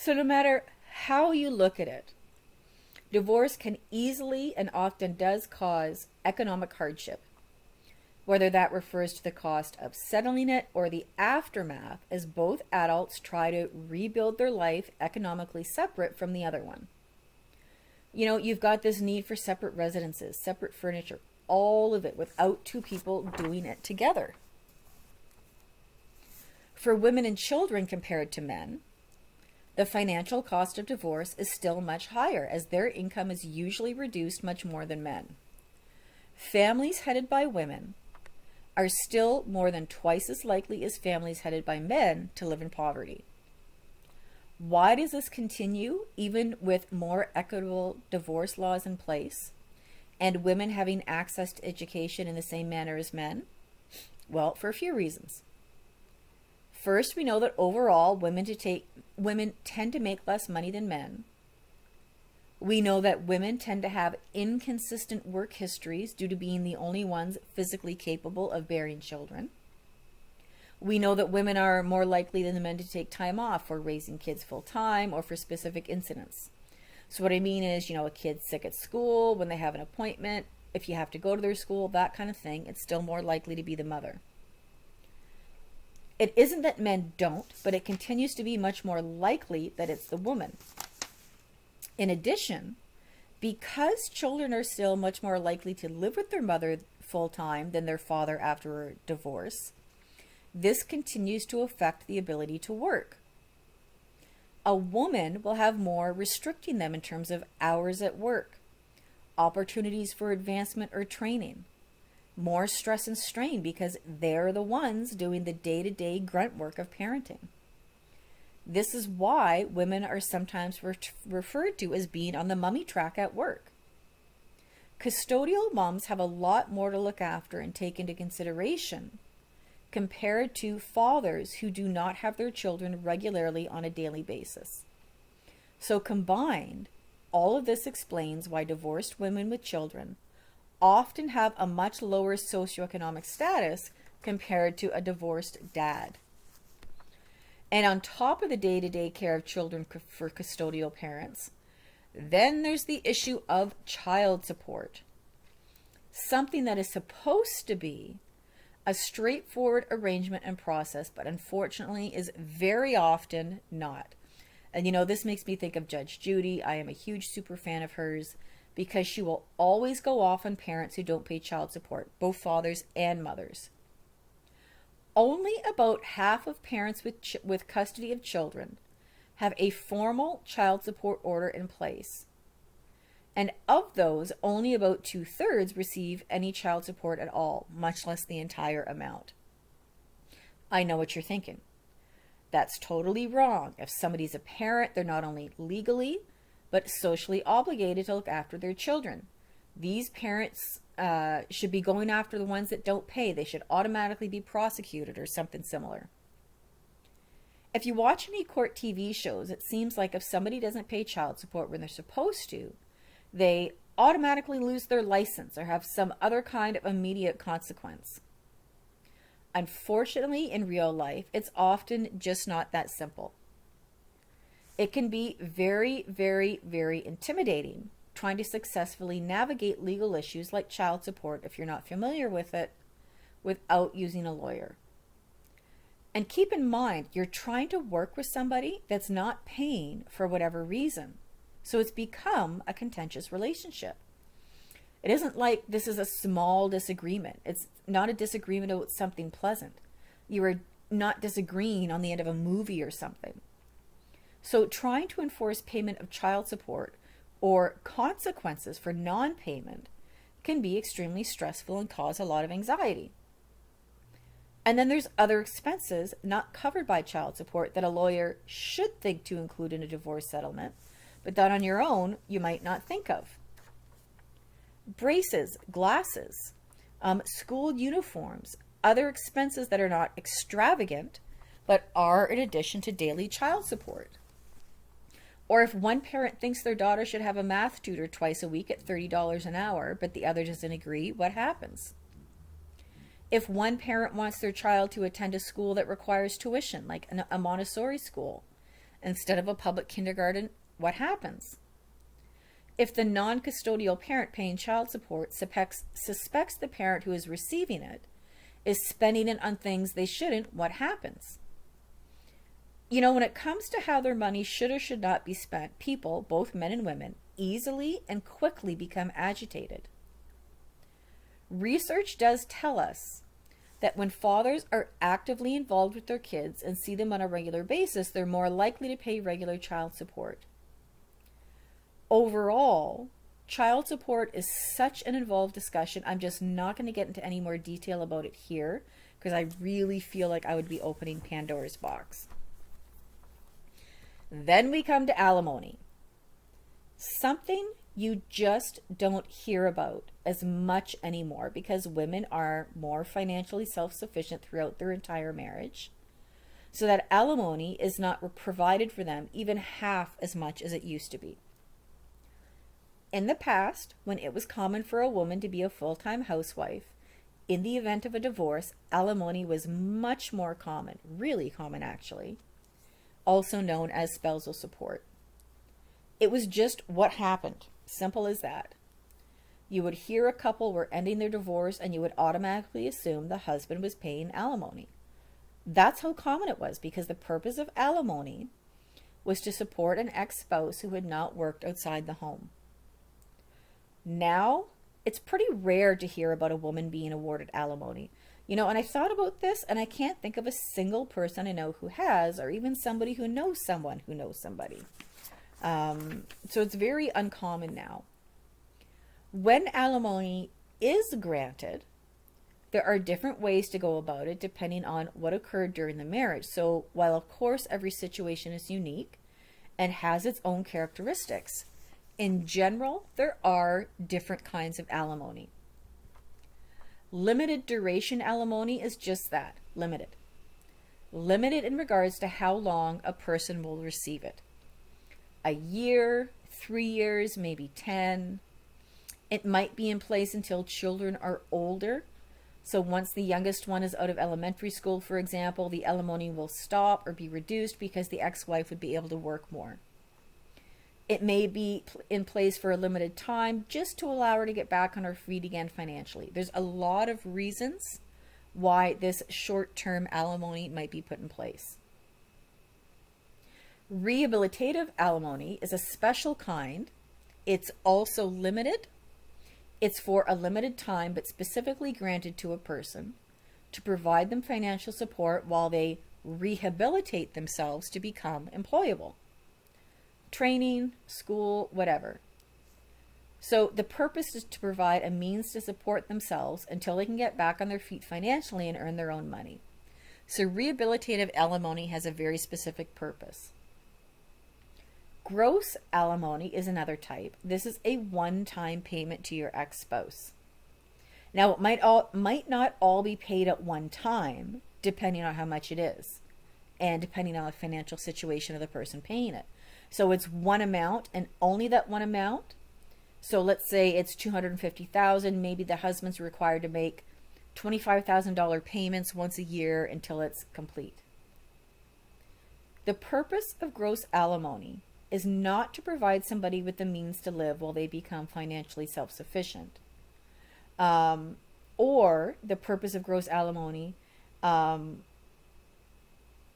So no matter how you look at it, divorce can easily and often does cause economic hardship, whether that refers to the cost of settling it or the aftermath as both adults try to rebuild their life economically separate from the other one. You know, you've got this need for separate residences, separate furniture, all of it without two people doing it together. For women and children compared to men, the financial cost of divorce is still much higher as their income is usually reduced much more than men. Families headed by women are still more than twice as likely as families headed by men to live in poverty. Why does this continue even with more equitable divorce laws in place and women having access to education in the same manner as men? Well, for a few reasons. First, we know that overall women tend to make less money than men. We know that women tend to have inconsistent work histories due to being the only ones physically capable of bearing children. We know that women are more likely than the men to take time off for raising kids full time or for specific incidents. So what I mean is, a kid's sick at school, when they have an appointment, if you have to go to their school, that kind of thing, it's still more likely to be the mother. It isn't that men don't, but it continues to be much more likely that it's the woman. In addition, because children are still much more likely to live with their mother full time than their father after a divorce, this continues to affect the ability to work. A woman will have more restricting them in terms of hours at work, opportunities for advancement or training, more stress and strain because they're the ones doing the day-to-day grunt work of parenting. This is why women are sometimes referred to as being on the mummy track at work. Custodial moms have a lot more to look after and take into consideration compared to fathers who do not have their children regularly on a daily basis. So combined, all of this explains why divorced women with children often have a much lower socioeconomic status compared to a divorced dad. And on top of the day-to-day care of children for custodial parents, then there's the issue of child support. Something that is supposed to be a straightforward arrangement and process, but unfortunately is very often not. And this makes me think of Judge Judy. I am a huge super fan of hers because she will always go off on parents who don't pay child support, both fathers and mothers. Only about half of parents with custody of children have a formal child support order in place. And of those, only about 2/3 receive any child support at all, much less the entire amount. I know what you're thinking. That's totally wrong. If somebody's a parent, they're not only legally, but socially obligated to look after their children. These parents should be going after the ones that don't pay. They should automatically be prosecuted or something similar. If you watch any court TV shows, it seems like if somebody doesn't pay child support when they're supposed to, they automatically lose their license or have some other kind of immediate consequence. Unfortunately, in real life, it's often just not that simple. It can be very, very, very intimidating trying to successfully navigate legal issues like child support if you're not familiar with it without using a lawyer. And keep in mind, you're trying to work with somebody that's not paying for whatever reason. So it's become a contentious relationship. It isn't like this is a small disagreement. It's not a disagreement about something pleasant. You are not disagreeing on the end of a movie or something. So trying to enforce payment of child support or consequences for non-payment can be extremely stressful and cause a lot of anxiety. And then there's other expenses not covered by child support that a lawyer should think to include in a divorce settlement, but that on your own you might not think of. Braces, glasses, school uniforms, other expenses that are not extravagant, but are in addition to daily child support. Or if one parent thinks their daughter should have a math tutor twice a week at $30 an hour, but the other doesn't agree, what happens? If one parent wants their child to attend a school that requires tuition, like a Montessori school, instead of a public kindergarten, what happens? If the non-custodial parent paying child support suspects the parent who is receiving it is spending it on things they shouldn't, what happens? You know, when it comes to how their money should or should not be spent, people, both men and women, easily and quickly become agitated. Research does tell us that when fathers are actively involved with their kids and see them on a regular basis, they're more likely to pay regular child support. Overall, child support is such an involved discussion. I'm just not going to get into any more detail about it here because I really feel like I would be opening Pandora's box. Then we come to alimony. Something you just don't hear about as much anymore because women are more financially self-sufficient throughout their entire marriage, so that alimony is not provided for them even half as much as it used to be. In the past, when it was common for a woman to be a full-time housewife, in the event of a divorce, alimony was much more common, really common actually, also known as spousal support. It was just what happened. Simple as that. You would hear a couple were ending their divorce and you would automatically assume the husband was paying alimony. That's how common it was because the purpose of alimony was to support an ex-spouse who had not worked outside the home. Now, it's pretty rare to hear about a woman being awarded alimony. You know, and I thought about this and I can't think of a single person I know who has, or even somebody who knows someone who knows somebody. So it's very uncommon now. When alimony is granted, there are different ways to go about it depending on what occurred during the marriage. So while of course every situation is unique and has its own characteristics, in general, there are different kinds of alimony. Limited duration alimony is just that, limited. Limited in regards to how long a person will receive it. A year, 3 years, maybe 10. It might be in place until children are older. So once the youngest one is out of elementary school, for example, the alimony will stop or be reduced because the ex-wife would be able to work more. It may be in place for a limited time just to allow her to get back on her feet again financially. There's a lot of reasons why this short-term alimony might be put in place. Rehabilitative alimony is a special kind. It's also limited. It's for a limited time, but specifically granted to a person to provide them financial support while they rehabilitate themselves to become employable. Training, school, whatever. So the purpose is to provide a means to support themselves until they can get back on their feet financially and earn their own money. So rehabilitative alimony has a very specific purpose. Gross alimony is another type. This is a one-time payment to your ex-spouse. Now, it might not all be paid at one time, depending on how much it is, and depending on the financial situation of the person paying it. So it's one amount and only that one amount. So let's say it's $250,000. Maybe the husband's required to make $25,000 payments once a year until it's complete. The purpose of gross alimony is not to provide somebody with the means to live while they become financially self-sufficient. Or the purpose of gross alimony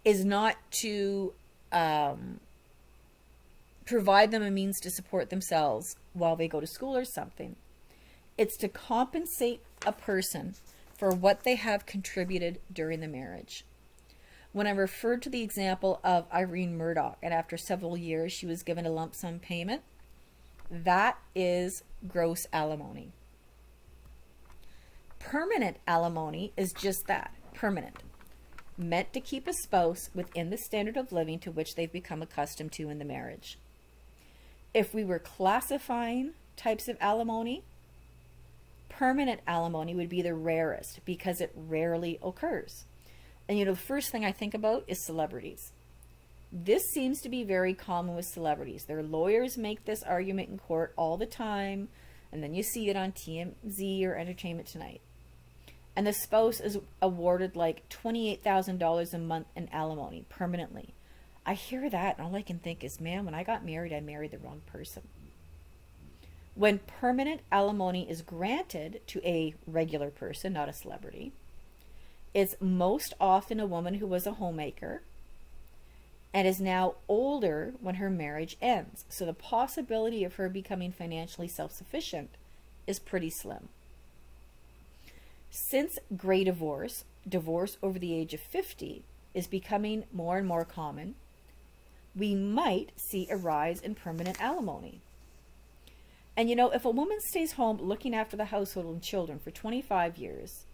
is not to provide them a means to support themselves while they go to school or something. It's to compensate a person for what they have contributed during the marriage. When I referred to the example of Irene Murdoch, and after several years she was given a lump sum payment, that is gross alimony. Permanent alimony is just that, permanent, meant to keep a spouse within the standard of living to which they've become accustomed to in the marriage. If we were classifying types of alimony, permanent alimony would be the rarest because it rarely occurs. And you know, the first thing I think about is celebrities. This seems to be very common with celebrities. Their lawyers make this argument in court all the time, and then you see it on TMZ or Entertainment Tonight. And the spouse is awarded like $28,000 a month in alimony permanently. I hear that, and all I can think is, man, when I got married, I married the wrong person. When permanent alimony is granted to a regular person, not a celebrity, it's most often a woman who was a homemaker and is now older when her marriage ends. So the possibility of her becoming financially self-sufficient is pretty slim. Since gray divorce, divorce over the age of 50, is becoming more and more common, we might see a rise in permanent alimony. And you know, if a woman stays home looking after the household and children for 25 years,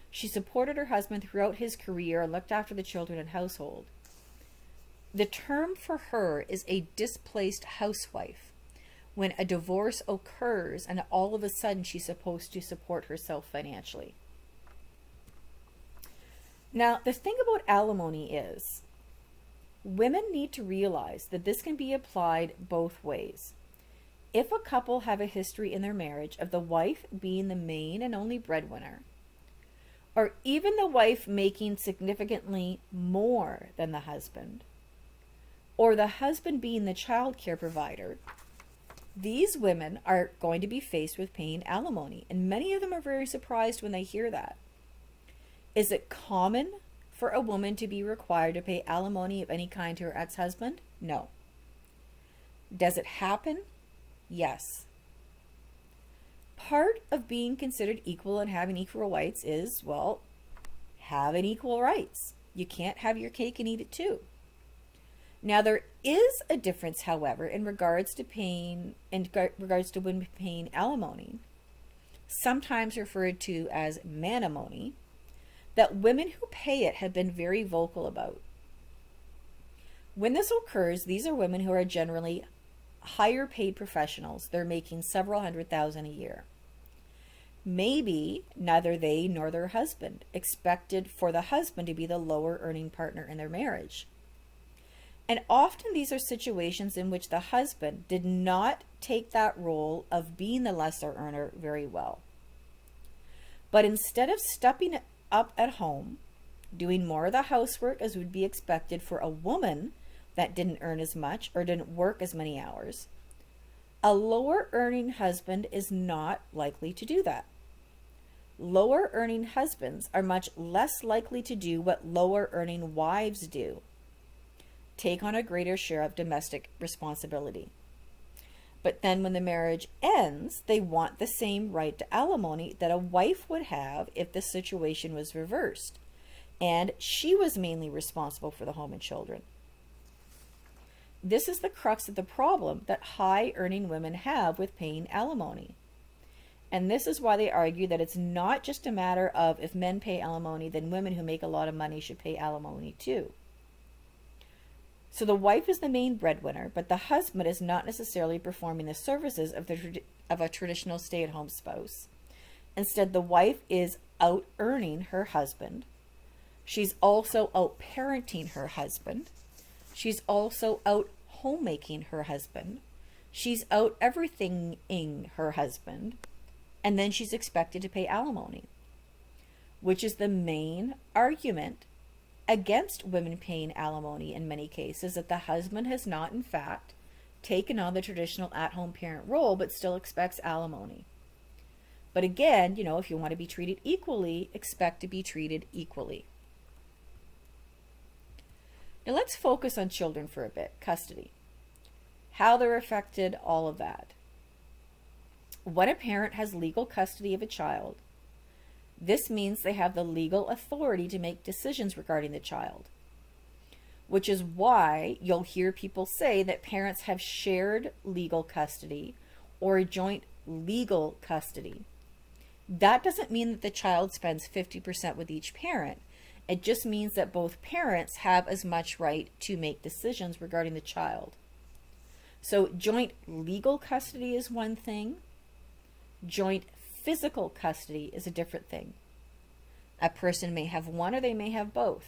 she supported her husband throughout his career and looked after the children and household, the term for her is a displaced housewife when a divorce occurs and all of a sudden she's supposed to support herself financially. Now, the thing about alimony is women need to realize that this can be applied both ways. If a couple have a history in their marriage of the wife being the main and only breadwinner, or even the wife making significantly more than the husband, or the husband being the child care provider, these women are going to be faced with paying alimony. And many of them are very surprised when they hear that. Is it common for a woman to be required to pay alimony of any kind to her ex-husband? No. Does it happen? Yes. Part of being considered equal and having equal rights is, well, having equal rights. You can't have your cake and eat it too. Now, there is a difference, however, in regards to women paying alimony, sometimes referred to as manimony, that women who pay it have been very vocal about. When this occurs, these are women who are generally higher paid professionals. They're making several $100,000 a year. Maybe neither they nor their husband expected for the husband to be the lower earning partner in their marriage. And often these are situations in which the husband did not take that role of being the lesser earner very well. But instead of stepping up at home, doing more of the housework as would be expected for a woman that didn't earn as much or didn't work as many hours, a lower earning husband is not likely to do that. Lower earning husbands are much less likely to do what lower earning wives do: take on a greater share of domestic responsibility. But then when the marriage ends, they want the same right to alimony that a wife would have if the situation was reversed and she was mainly responsible for the home and children. This is the crux of the problem that high earning women have with paying alimony. And this is why they argue that it's not just a matter of if men pay alimony, then women who make a lot of money should pay alimony too. So the wife is the main breadwinner, but the husband is not necessarily performing the services of a traditional stay-at-home spouse. Instead, the wife is out earning her husband. She's also out parenting her husband. She's also out homemaking her husband. She's out everything-ing her husband. And then she's expected to pay alimony, which is the main argument against women paying alimony in many cases, that the husband has not, in fact, taken on the traditional at-home parent role, but still expects alimony. But again, you know, if you want to be treated equally, expect to be treated equally. Now let's focus on children for a bit. Custody. How they're affected, all of that. When a parent has legal custody of a child, this means they have the legal authority to make decisions regarding the child, which is why you'll hear people say that parents have shared legal custody or joint legal custody. That doesn't mean that the child spends 50% with each parent. It just means that both parents have as much right to make decisions regarding the child. So joint legal custody is one thing. Joint physical custody is a different thing. A person may have one or they may have both.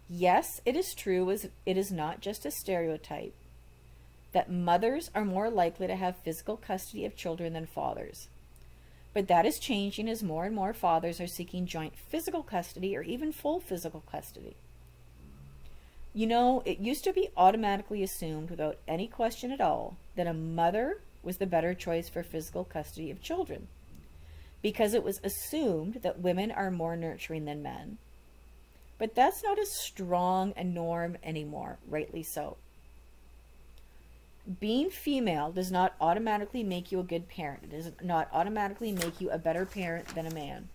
Yes, it is true, it is not just a stereotype, that mothers are more likely to have physical custody of children than fathers. But that is changing as more and more fathers are seeking joint physical custody or even full physical custody. You know, it used to be automatically assumed without any question at all that a mother was the better choice for physical custody of children, because it was assumed that women are more nurturing than men. But that's not as strong a norm anymore, rightly so. Being female does not automatically make you a good parent. It does not automatically make you a better parent than a man.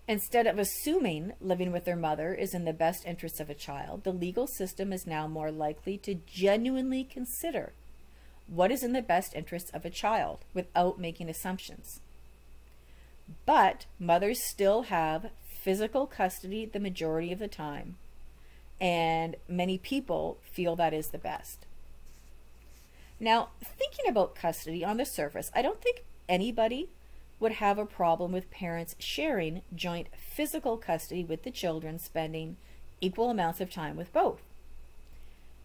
Instead of assuming living with their mother is in the best interests of a child, the legal system is now more likely to genuinely consider what is in the best interests of a child without making assumptions. But mothers still have physical custody the majority of the time, and many people feel that is the best. Now, thinking about custody on the surface, I don't think anybody would have a problem with parents sharing joint physical custody with the children, spending equal amounts of time with both,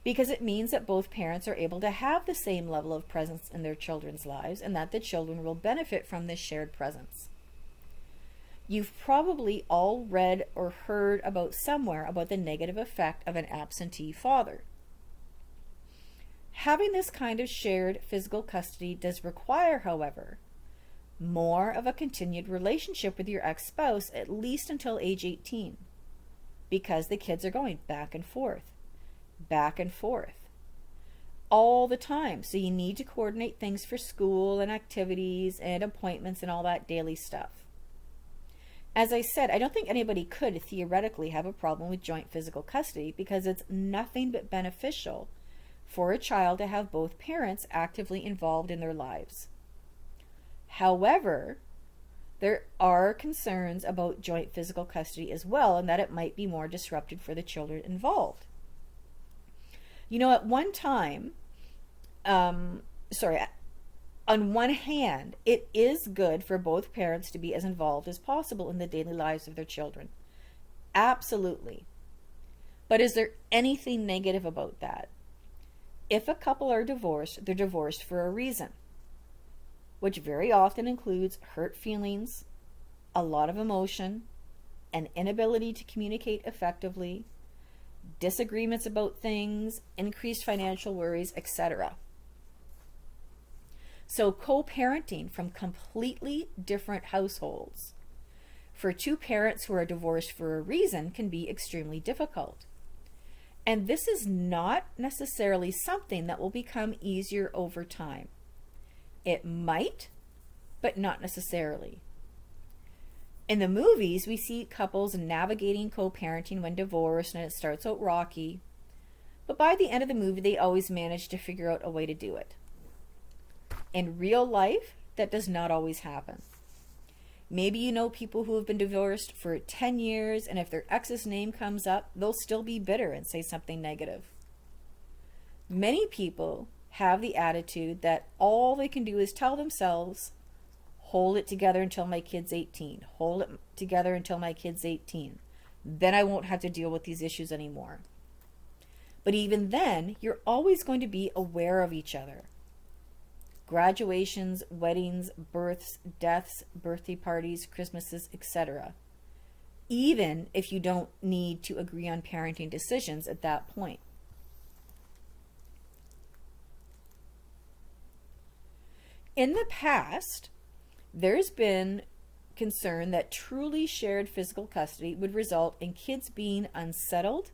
because it means that both parents are able to have the same level of presence in their children's lives, and that the children will benefit from this shared presence. You've probably all read or heard about somewhere about the negative effect of an absentee father. Having this kind of shared physical custody does require, however, more of a continued relationship with your ex-spouse, at least until age 18, because the kids are going back and forth, all the time. So you need to coordinate things for school and activities and appointments and all that daily stuff. As I said, I don't think anybody could theoretically have a problem with joint physical custody, because it's nothing but beneficial for a child to have both parents actively involved in their lives. However, there are concerns about joint physical custody as well, and that it might be more disruptive for the children involved. You know, at one time, on one hand, it is good for both parents to be as involved as possible in the daily lives of their children. Absolutely. But is there anything negative about that? If a couple are divorced, they're divorced for a reason, which very often includes hurt feelings, a lot of emotion, an inability to communicate effectively, disagreements about things, increased financial worries, etc. So co-parenting from completely different households for two parents who are divorced for a reason can be extremely difficult. And this is not necessarily something that will become easier over time. It might, but not necessarily. In the movies, we see couples navigating co-parenting when divorced, and it starts out rocky. But by the end of the movie, they always manage to figure out a way to do it. In real life, that does not always happen. Maybe you know people who have been divorced for 10 years, and if their ex's name comes up, they'll still be bitter and say something negative. Many people have the attitude that all they can do is tell themselves, hold it together until my kid's 18. Hold it together until my kid's 18. Then I won't have to deal with these issues anymore. But even then, you're always going to be aware of each other. Graduations, weddings, births, deaths, birthday parties, Christmases, etc. Even if you don't need to agree on parenting decisions at that point. In the past, there's been concern that truly shared physical custody would result in kids being unsettled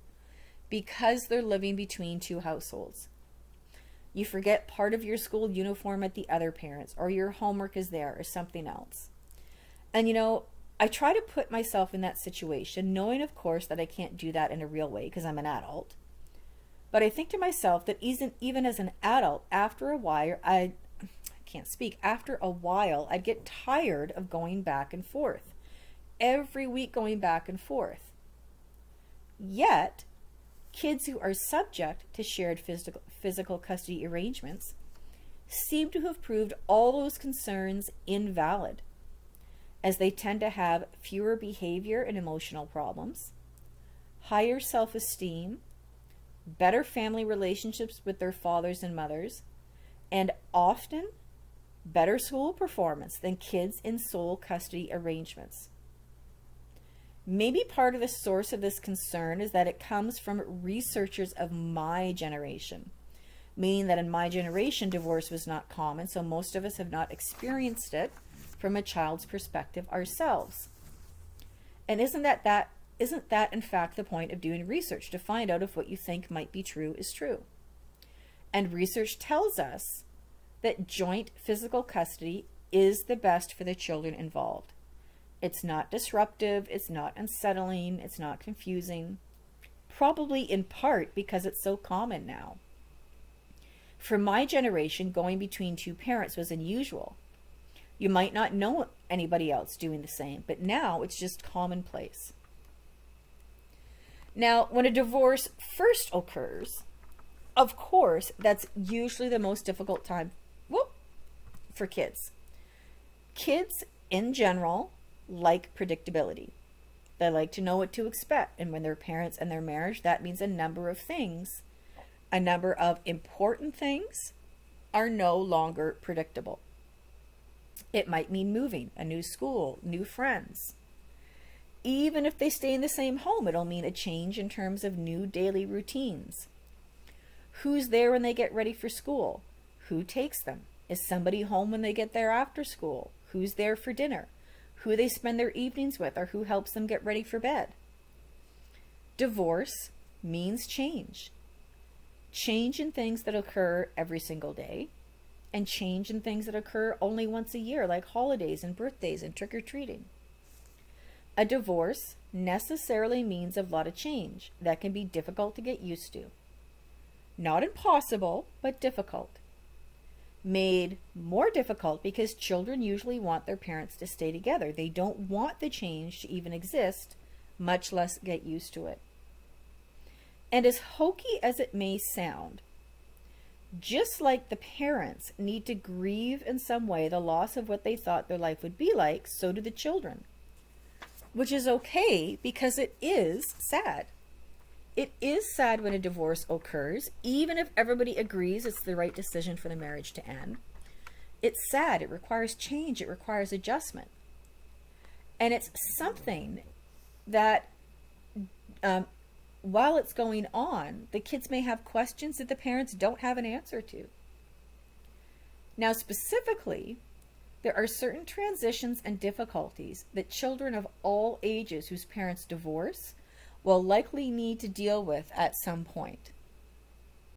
because they're living between two households. You forget part of your school uniform at the other parents, or your homework is there, or something else. And you know, I try to put myself in that situation, knowing of course that I can't do that in a real way because I'm an adult. But I think to myself that even as an adult, after a while, I'd get tired of going back and forth. Every week going back and forth. Yet, kids who are subject to shared physical custody arrangements seem to have proved all those concerns invalid, as they tend to have fewer behavior and emotional problems, higher self-esteem, better family relationships with their fathers and mothers, and often better school performance than kids in sole custody arrangements. Maybe part of the source of this concern is that it comes from researchers of my generation, meaning that in my generation, divorce was not common, so most of us have not experienced it from a child's perspective ourselves. And isn't that in fact the point of doing research, to find out if what you think might be true is true? And research tells us that joint physical custody is the best for the children involved. It's not disruptive, it's not unsettling, it's not confusing, probably in part because it's so common now. For my generation, going between two parents was unusual. You might not know anybody else doing the same, but now it's just commonplace. Now, when a divorce first occurs, of course, that's usually the most difficult time for kids. Kids, in general, like predictability. They like to know what to expect. And when they're parents in their marriage, that means a number of things. A number of important things are no longer predictable. It might mean moving, a new school, new friends. Even if they stay in the same home, it'll mean a change in terms of new daily routines. Who's there when they get ready for school? Who takes them? Is somebody home when they get there after school? Who's there for dinner? Who they spend their evenings with, or who helps them get ready for bed? Divorce means change. Change in things that occur every single day, and change in things that occur only once a year, like holidays and birthdays and trick-or-treating. A divorce necessarily means a lot of change that can be difficult to get used to. Not impossible, but difficult. Made more difficult because children usually want their parents to stay together. They don't want the change to even exist, much less get used to it. And as hokey as it may sound, just like the parents need to grieve in some way the loss of what they thought their life would be like, so do the children. Which is okay, because it is sad. It is sad when a divorce occurs, even if everybody agrees it's the right decision for the marriage to end. It's sad. It requires change. It requires adjustment. And it's something that, while it's going on, the kids may have questions that the parents don't have an answer to. Now, specifically, there are certain transitions and difficulties that children of all ages whose parents divorce will likely need to deal with at some point.